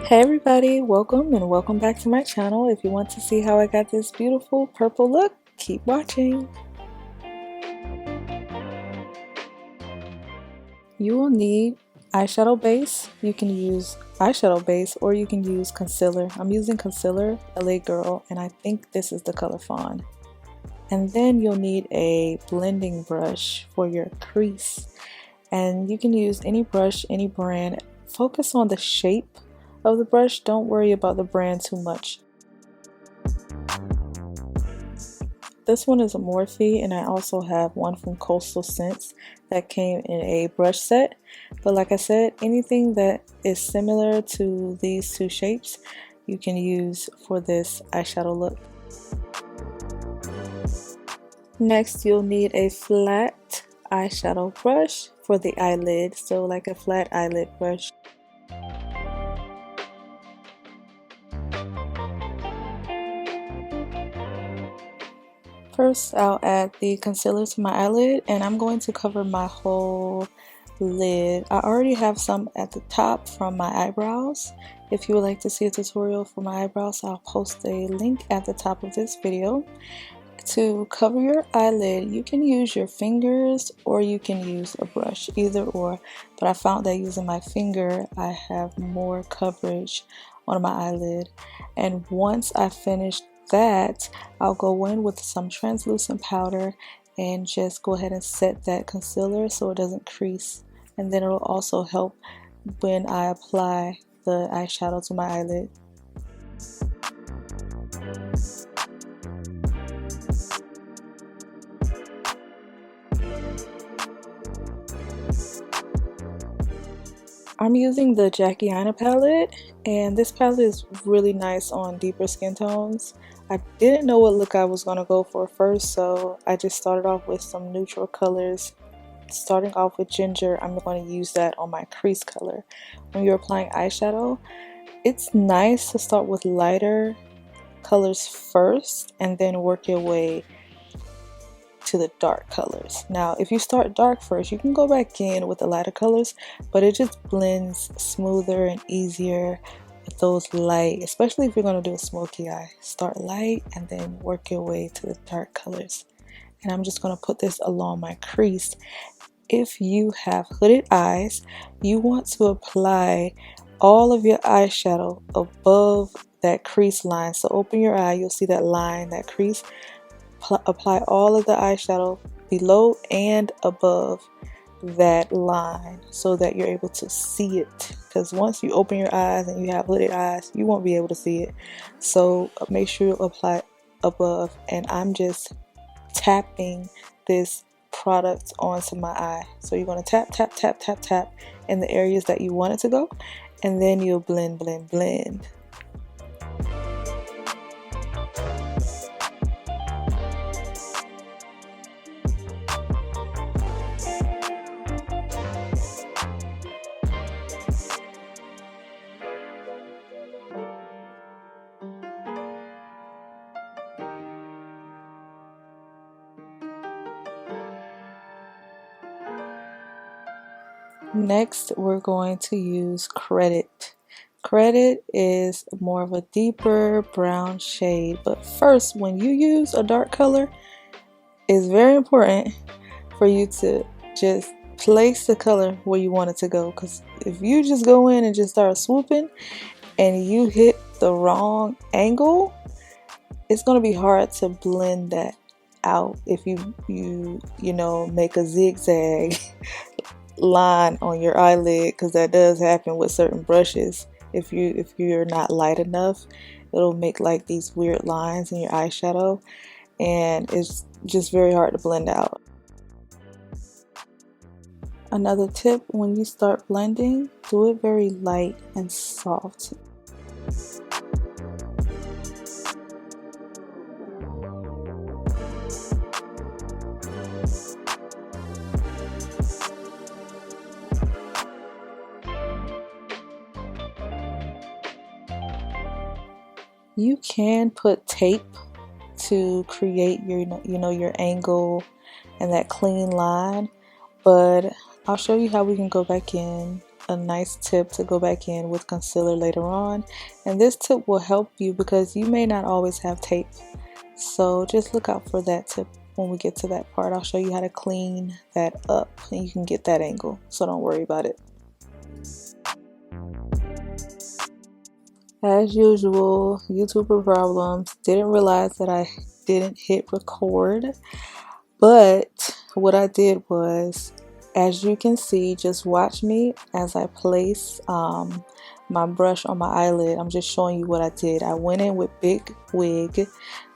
Hey everybody, welcome back to my channel. If you want to see how I got this beautiful purple look, keep watching. You will need eyeshadow base. You can use eyeshadow base or you can use concealer. I'm using concealer, LA Girl, and I think this is the color Fawn. And then you'll need a blending brush for your crease. And you can use any brush, any brand. Focus on the shape of the brush. Don't worry about the brand too much. This one is a Morphe, and I also have one from Coastal Scents that came in a brush set. But like I said, anything that is similar to these two shapes you can use for this eyeshadow look. Next, you'll need a flat eyeshadow brush for the eyelid, so like a flat eyelid brush. First, I'll add the concealer to my eyelid, and I'm going to cover my whole lid. I already have some at the top from my eyebrows. If you would like to see a tutorial for my eyebrows, I'll post a link at the top of this video. To cover your eyelid, you can use your fingers or you can use a brush, either or, but I found that using my finger I have more coverage on my eyelid. And once I finish that, I'll go in with some translucent powder and just go ahead and set that concealer so it doesn't crease, and then it'll also help when I apply the eyeshadow to my eyelid. I'm using the Aina palette, and this palette is really nice on deeper skin tones. I didn't know what look I was going to go for first, so I just started off with some neutral colors. Starting off with ginger, I'm going to use that on my crease color. When you're applying eyeshadow, it's nice to start with lighter colors first and then work your way to the dark colors. Now if you start dark first, you can go back in with the lighter colors, but it just blends smoother and easier with those light, especially if you're going to do a smoky eye. Start light and then work your way to the dark colors. And I'm just going to put this along my crease. If you have hooded eyes, you want to apply all of your eyeshadow above that crease line. So open your eye, you'll see that line, that crease. Apply all of the eyeshadow below and above that line so that you're able to see it, because once you open your eyes and you have hooded eyes, you won't be able to see it. So make sure you apply above, and I'm just tapping this product onto my eye. So you're going to tap tap tap tap tap in the areas that you want it to go, and then you'll blend blend blend. Next, we're going to use Credit. Credit is more of a deeper brown shade, but first, when you use a dark color, it's very important for you to just place the color where you want it to go, because if you just go in and just start swooping and you hit the wrong angle, it's going to be hard to blend that out if you know, make a zigzag line on your eyelid, because that does happen with certain brushes. If you're not light enough, it'll make like these weird lines in your eyeshadow, and it's just very hard to blend out. Another tip, when you start blending, do it very light and soft. You can put tape to create your angle and that clean line, but I'll show you how we can go back in a nice tip to go back in with concealer later on, and this tip will help you because you may not always have tape, so just look out for that tip. When we get to that part, I'll show you how to clean that up and you can get that angle, so don't worry about it. As usual, YouTuber problems. Didn't realize that I didn't hit record, but what I did was, as you can see, just watch me as I place my brush on my eyelid. I'm just showing you what I did. I went in with Big Wig,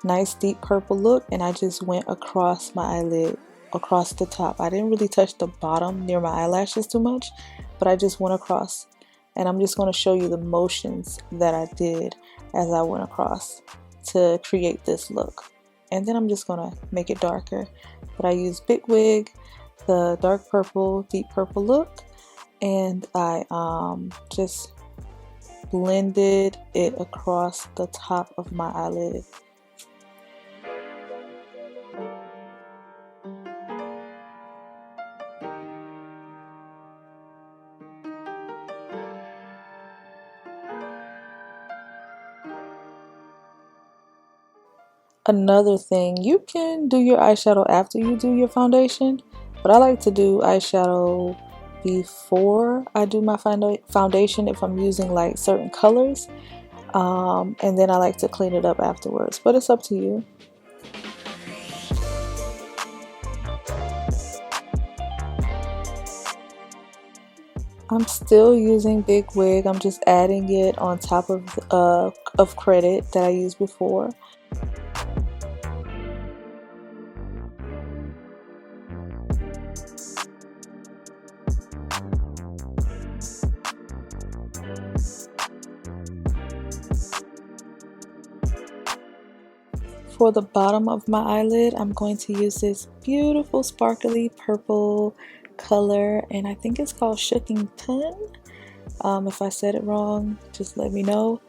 nice deep purple look, and I just went across my eyelid, across the top. I didn't really touch the bottom near my eyelashes too much, but I just went across. And I'm just going to show you the motions that I did as I went across to create this look. And then I'm just going to make it darker. But I used Big Wig, the dark purple, deep purple look, and I just blended it across the top of my eyelid. Another thing, you can do your eyeshadow after you do your foundation, but I like to do eyeshadow before I do my foundation if I'm using like certain colors, and then I like to clean it up afterwards, but it's up to you. I'm still using Big Wig. I'm just adding it on top of credit that I used before. For the bottom of my eyelid, I'm going to use this beautiful sparkly purple color, and I think it's called Shookington. If I said it wrong, just let me know.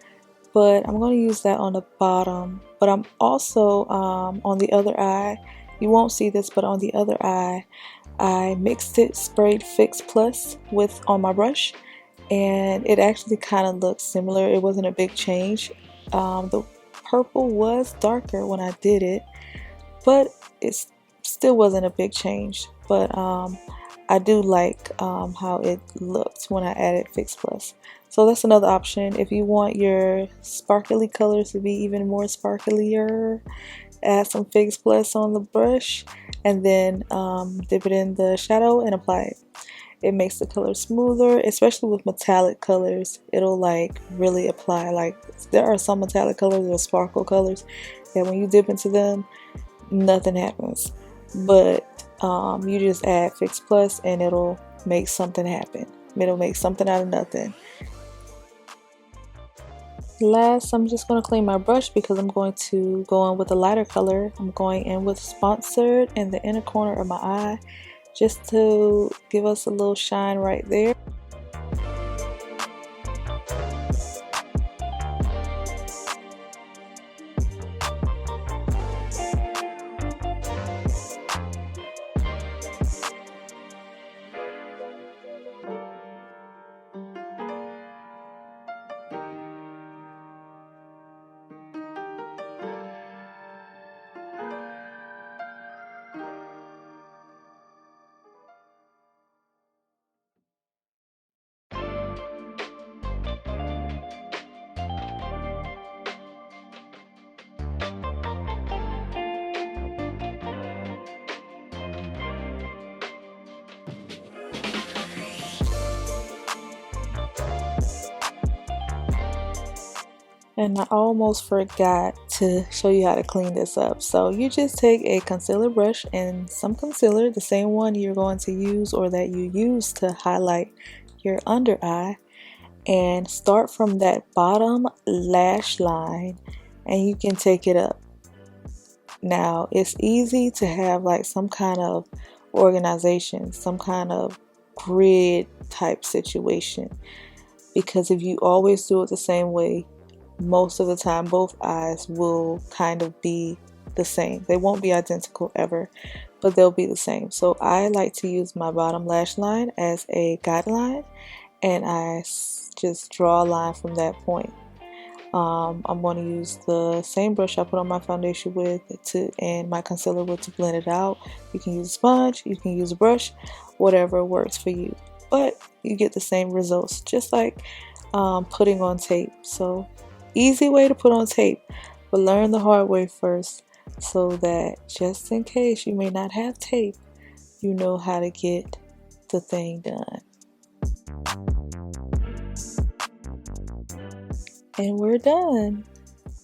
But I'm going to use that on the bottom. But I'm also on the other eye. You won't see this, but on the other eye, I mixed it, sprayed Fix Plus on my brush, and it actually kind of looks similar. It wasn't a big change. The purple was darker when I did it, but it still wasn't a big change. But I do like how it looked when I added Fix Plus. So that's another option. If you want your sparkly colors to be even more sparklier, add some Fix Plus on the brush and then dip it in the shadow and apply it. It makes the color smoother, especially with metallic colors. It'll like really apply. Like there are some metallic colors or sparkle colors that when you dip into them, nothing happens. But you just add Fix Plus and it'll make something happen. It'll make something out of nothing. Last, I'm just going to clean my brush because I'm going to go in with a lighter color. I'm going in with Sponsored in the inner corner of my eye, just to give us a little shine right there. And I almost forgot to show you how to clean this up. So you just take a concealer brush and some concealer, the same one you're going to use or that you use to highlight your under eye, and start from that bottom lash line and you can take it up. Now it's easy to have like some kind of organization, some kind of grid type situation, because if you always do it the same way, most of the time both eyes will kind of be the same. They won't be identical ever, but they'll be the same. So I like to use my bottom lash line as a guideline, and I just draw a line from that point. I'm going to use the same brush I put on my foundation with and my concealer with to blend it out. You can use a sponge, you can use a brush, whatever works for you, but you get the same results, just like putting on tape. So easy way to put on tape, but learn the hard way first, so that just in case you may not have tape, you know how to get the thing done. And we're done.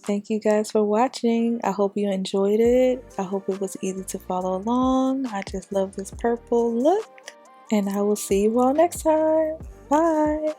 Thank you guys for watching. I hope you enjoyed it. I hope it was easy to follow along. I just love this purple look. And I will see you all next time. Bye.